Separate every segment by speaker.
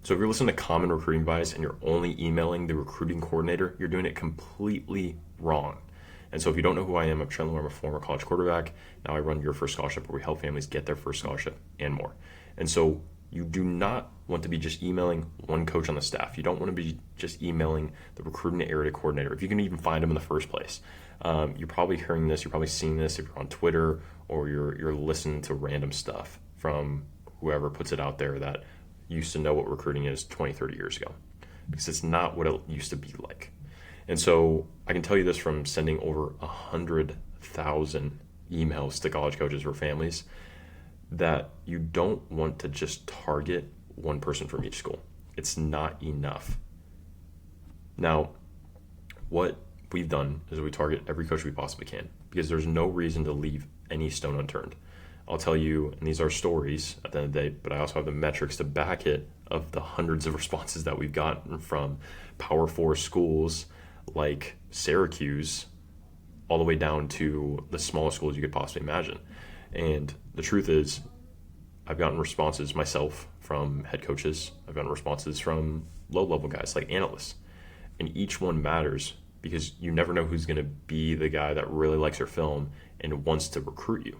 Speaker 1: So if you're listening to common recruiting advice and you're only emailing the recruiting coordinator, you're doing it completely wrong. And so if you don't know who I am, I'm Trent Lohr. I'm a former college quarterback. Now I run Your First Scholarship, where we help families get their first scholarship and more. And so you do not want to be just emailing one coach on the staff. You don't want to be just emailing the recruiting area coordinator, if you can even find them in the first place. You're probably hearing this, you're probably seeing this if you're on Twitter or you're listening to random stuff from whoever puts it out there that used to know what recruiting is 20, 30 years ago, because it's not what it used to be like. And so I can tell you this from sending over 100,000 emails to college coaches for families, that you don't want to just target one person from each school. It's not enough. Now, what we've done is we target every coach we possibly can, because there's no reason to leave any stone unturned. I'll tell you, and these are stories at the end of the day, but I also have the metrics to back it, of the hundreds of responses that we've gotten from Power 4 schools like Syracuse all the way down to the smallest schools you could possibly imagine. And the truth is, I've gotten responses myself from head coaches. I've gotten responses from low-level guys like analysts. And each one matters, because you never know who's going to be the guy that really likes your film and wants to recruit you.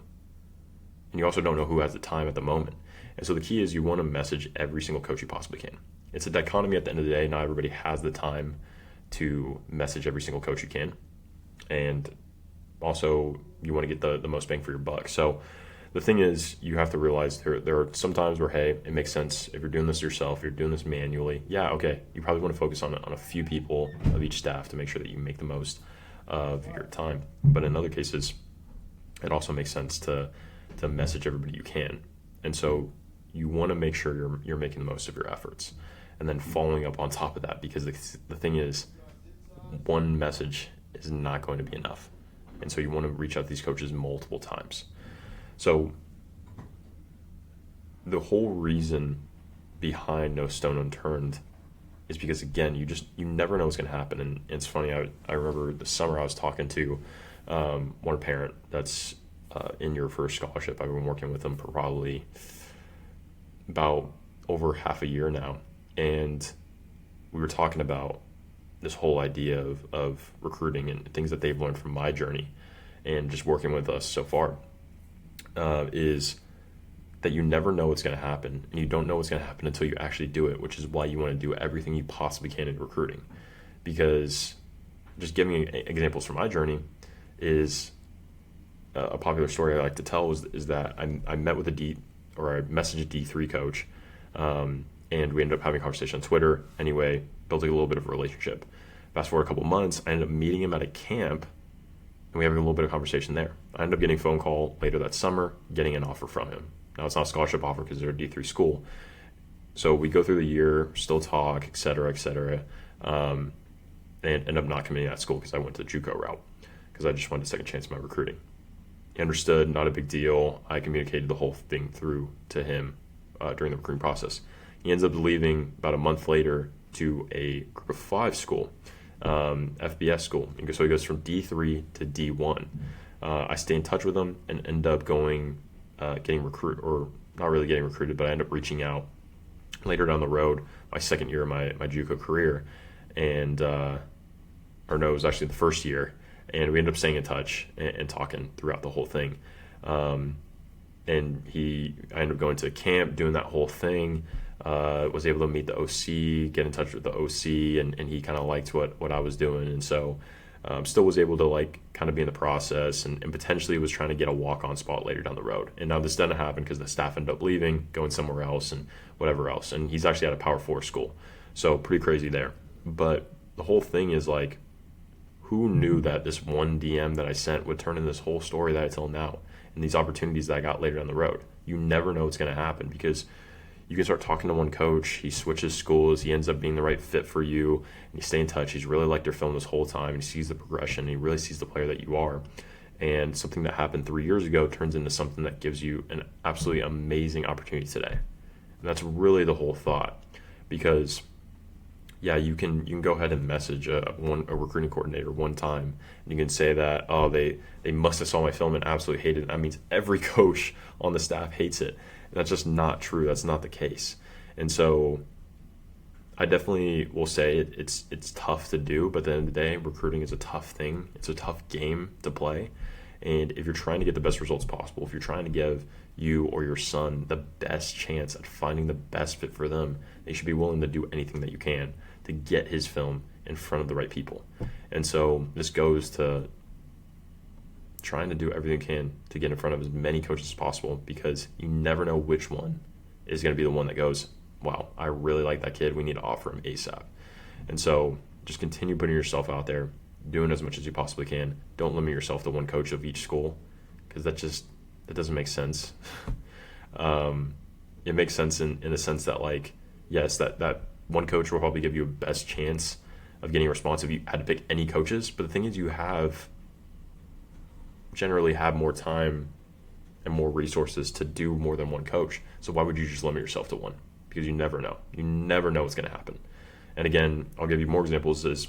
Speaker 1: And you also don't know who has the time at the moment. And so the key is you want to message every single coach you possibly can. It's a dichotomy at the end of the day. Not everybody has the time to message every single coach you can. And also you want to get the most bang for your buck. So the thing is, you have to realize there are some times where, hey, it makes sense if you're doing this yourself, you're doing this manually. Yeah, okay, you probably want to focus on a few people of each staff to make sure that you make the most of your time. But in other cases, it also makes sense to message everybody you can. And so you want to make sure you're making the most of your efforts, and then following up on top of that, because the thing is, one message is not going to be enough. And so you want to reach out to these coaches multiple times. So the whole reason behind No Stone Unturned is because, again, you never know what's going to happen. And it's funny, I remember the summer I was talking to one parent that's in Your First Scholarship. I've been working with them for probably about over half a year now. And we were talking about this whole idea of recruiting and things that they've learned from my journey and just working with us so far, is that you never know what's going to happen, and you don't know what's going to happen until you actually do it, which is why you want to do everything you possibly can in recruiting. Because just giving examples from my journey is a popular story I like to tell is that I met with I messaged a D3 coach, and we ended up having a conversation on Twitter. Anyway, building a little bit of a relationship. Fast forward a couple months, I ended up meeting him at a camp, and we having a little bit of conversation there. I ended up getting a phone call later that summer, getting an offer from him. Now, it's not a scholarship offer because they're a D3 school. So we go through the year, still talk, et cetera, and end up not committing to that school because I went the JUCO route, because I just wanted a second chance at my recruiting. He understood, not a big deal. I communicated the whole thing through to him during the recruiting process. He ends up leaving about a month later to a group of 5 school, FBS school. And so he goes from D3 to D1. I stay in touch with him and end up getting recruited, or not really getting recruited, but I end up reaching out later down the road, my second year of my JUCO career. And, it was actually the first year. And we ended up staying in touch and talking throughout the whole thing. And I ended up going to camp, doing that whole thing. Was able to meet the OC, get in touch with the OC, and he kind of liked what I was doing. And so still was able to kind of be in the process, and potentially was trying to get a walk-on spot later down the road. And now this doesn't happen because the staff ended up leaving, going somewhere else and whatever else. And he's actually at a Power 4 school. So pretty crazy there. But the whole thing is who knew that this one DM that I sent would turn into this whole story that I tell now, and these opportunities that I got later down the road? You never know what's going to happen, because you can start talking to one coach, he switches schools, he ends up being the right fit for you, and you stay in touch. He's really liked your film this whole time, and he sees the progression, and he really sees the player that you are. And something that happened 3 years ago turns into something that gives you an absolutely amazing opportunity today. And that's really the whole thought, because yeah, you can go ahead and message a recruiting coordinator one time, and you can say that, oh, they must have saw my film and absolutely hated it. That means every coach on the staff hates it. And that's just not true. That's not the case. And so I definitely will say it's tough to do, but at the end of the day, recruiting is a tough thing. It's a tough game to play. And if you're trying to get the best results possible, if you're trying to give you or your son the best chance at finding the best fit for them, they should be willing to do anything that you can to get his film in front of the right people. And so this goes to trying to do everything you can to get in front of as many coaches as possible, because you never know which one is going to be the one that goes, wow, I really like that kid. We need to offer him ASAP. And so just continue putting yourself out there, doing as much as you possibly can. Don't limit yourself to one coach of each school, because that doesn't make sense. It makes sense in the sense that, like, yes, that one coach will probably give you a best chance of getting a response if you had to pick any coaches. But the thing is, you generally have more time and more resources to do more than one coach. So why would you just limit yourself to one? Because you never know. You never know what's going to happen. And again, I'll give you more examples. Is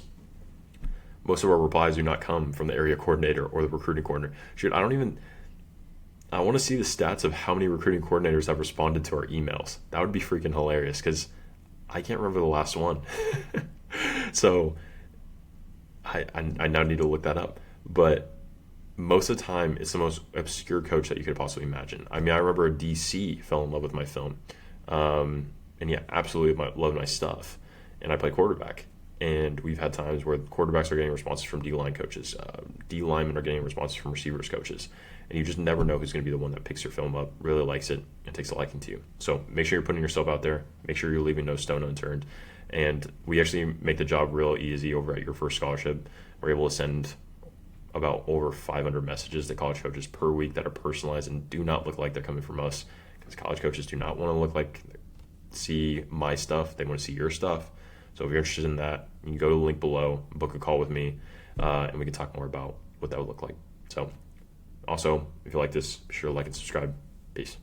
Speaker 1: most of our replies do not come from the area coordinator or the recruiting coordinator. Shoot, I want to see the stats of how many recruiting coordinators have responded to our emails. That would be freaking hilarious, because I can't remember the last one. So I now need to look that up. But most of the time, it's the most obscure coach that you could possibly imagine. I mean, I remember a DC fell in love with my film. And yeah, absolutely loved my stuff. And I play quarterback. And we've had times where quarterbacks are getting responses from D-line coaches. D-linemen are getting responses from receivers coaches. And you just never know who's going to be the one that picks your film up, really likes it, and takes a liking to you. So make sure you're putting yourself out there. Make sure you're leaving no stone unturned. And we actually make the job real easy over at Your First Scholarship. We're able to send about over 500 messages to college coaches per week that are personalized and do not look like they're coming from us, because college coaches do not want to see my stuff. They want to see your stuff. So if you're interested in that, you can go to the link below, book a call with me, and we can talk more about what that would look like. So also, if you like this, be sure to like and subscribe. Peace.